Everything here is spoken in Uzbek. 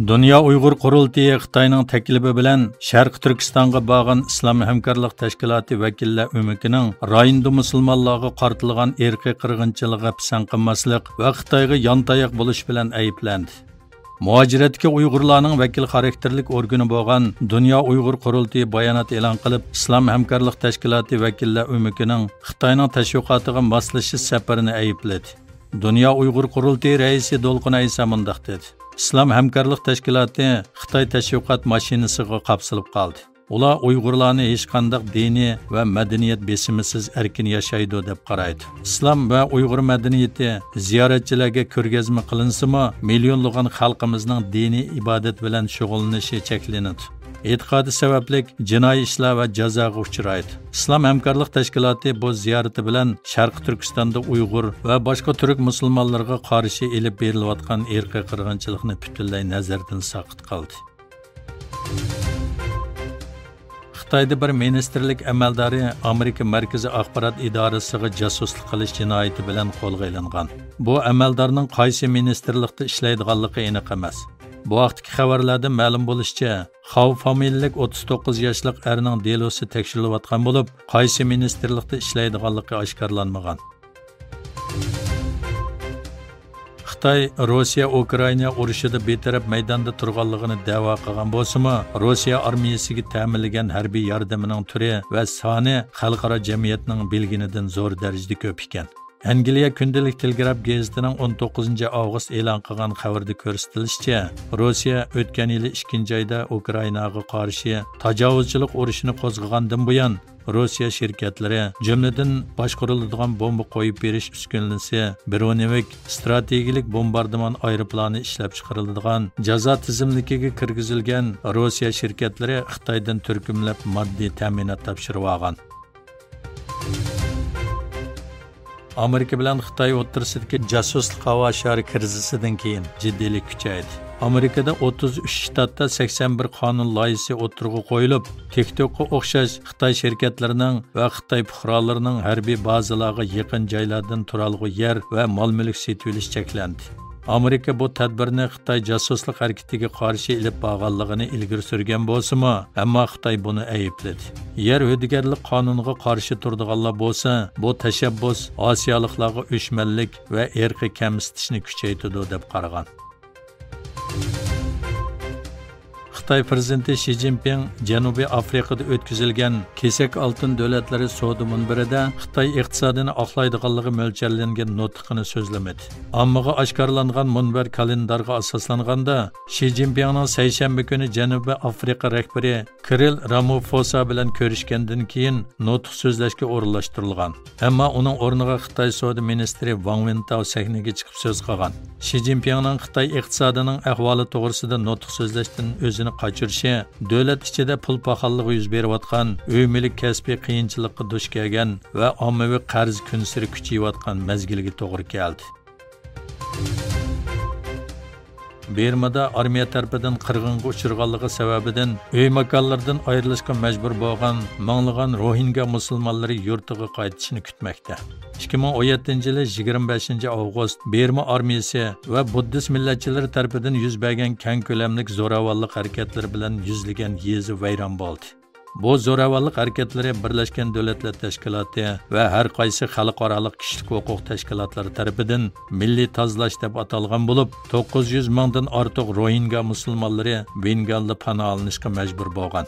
Dünya Uyghur Qurultayı Xitayning taklifi bilan Sharq Turkistonga borgan Islom hamkorlik tashkiloti vakillar o'mikining rayonda musulmonlarga qartilgan irqiy qirg'inchilikqa pisand qilmaslik va Xitoyga yontayoq bo'lish bilan ayblandi. Muajiratga Uyg'urlarning vakil xarakterlik organi bo'lgan Dünya Uyghur Qurultayı bayonot e'lon qilib, Islom hamkorlik tashkiloti vakillar o'mikining Xitoyning tashviqotiga moslashish safarini aybladi. Dünya Uyghur Qurultayı raisi Dolqun Aysa mundaq dedi: İslam hamkorlik tashkiloti Xitoy tashviqot mashinasiga qapsilib qoldi. Ular Uyg'urlarni hech qanday diniy va madaniyat besimisiz erkin yashaydi deb qaraydi. Islom va Uyg'ur madaniyati ziyoratchilarga ko'rgazma qilinsa-mu, millionlagan xalqimizning diniy ibodat bilan shug'ullanishi cheklanadi. E'tiqodi sababli jinoiy ishlar va jazoga uchraydi. Islom hamkorlik tashkiloti bu ziyorati bilan Sharq Turkistonda Uyg'ur va boshqa turk musulmonlarga qarshi elib berilayotgan irqiy qirg'inchilikni butunlay nazardan saqit qildi. Xitoyda bir ministerlik amaldori Amerika Markaziy axborot idorasiga jasuslik qilish jinoyati bilan qo'lga olingan. Bu amaldorning qaysi ministerlikda ishlaydiganligi aniq emas. Bu vaqtdagi xabarlarda ma'lum bo'lishicha, Xav familiyalik 39 yoshlik erning delosi tekshirilayotgan bo'lib, qaysi ministerlikda ishlaydiganligi oshkorlanmagan. Xitoy Rossiya Ukraina urushida betaraf maydonda turganligini da'vo qilgan bo'lsa-mu, Rossiya armiyasiga ta'minlagan harbiy yordamining turi va soni xalqaro jamiyatning bilginidan zo'r darajada ko'p ekan. Angliya Kundalik Telegraf gazetining 19 avgust e'lon qilgan xabarda ko'rsatilishicha, Rossiya o'tgan yil 2-oyda Ukrainaga qarshi tajovuzchilik urushini qo'zg'agandan buyon Rossiya shirkatlari, jumladan boshqariladigan bomba qo'yib berish uskunasi, Bronovik strategik bombardimon aeroplani ishlab chiqariladigan jazo tizimligiga kirgizilgan Rossiya shirkatlari Xitoydan turkumlab moddiy ta'minot topshirib olgan. Amerika bilan Xitoy o'rtasidagi jasuslik havo shari krizisidan keyin jiddiylik kuchaydi. Amerikada 33 shtatda 81 qonun loyihasi o'tirg'i qo'yilib, TikTok'ga o'xshash Xitoy shirkatlarining va Xitoy fuqarolarining harbiy bazalarga yaqin joylardan turalg'u yer va mol-mulk setilish cheklandi. Amerika bu tadbirni Xitoy jasuslik harakatiga qarshi ilib borganligini ilgari surgan bo'lsa-mu, ammo Xitoy buni aybladi. Yer hududigarlik qonuniga qarshi turadiganlar bo'lsa, bu tashabbus Osiyoliklarga o'chmanlik va irqiy kamsitishni kuchaytiradi deb qaragan. Xitoy prezidenti Xi Jinping Janubiy Afrikada o'tkazilgan kesak oltin davlatlari savdo munbirida Xitoy iqtisodini oqlaydiganligi mo'ljallangan nutqini so'zlamadi. Ommaga oshkorlangan munbar kalendarga asoslanganda Xi Jinpingning seshanba kuni Janubiy Afrika rahbari Cyril Ramaphosa bilan ko'rishgandan keyin nutq so'zlashga o'rinlashtirilgan. Ammo uning o'rniga Xitoy savdo ministri Wang Wentao sahnaga chiqib so'z qilgan. Xi Jinpingning Xitoy iqtisodining ahvoli to'g'risida nutq so'zlashdan o'zini qochirishi, davlat ichida pul paxalligi yuz berayotgan, uy-mulk kasbiy qiyinchilikqa duch kelgan va ommaviy qarz kunsiri kuchayayotgan mazgilga to'g'ri keldi. Bermada armiya tarafidan qirg'inga uchirganligi sababidan uy makonlardan ayrilishga majbur bo'lgan minglagan Rohingya musulmonlari yurtiga qaytishini kutmoqda. 2017 yil 25 avgust Berma armiyasi va buddist millatchilari tarafidan yuz bergan keng ko'lamli zo'ravonlik harakatlari bilan yuzlagan yezi vayron bo'ldi. Bu zo'ravonlik harakatlari Birlashgan Davlatlar Tashkiloti va har qaysi xalqaro kishilik huquq tashkilotlari tarafidan milliy tozalash deb atalgan bo'lib, 900 mingdan ortiq Rohingya musulmonlari Bengalda panoh olinishga majbur bo'lgan.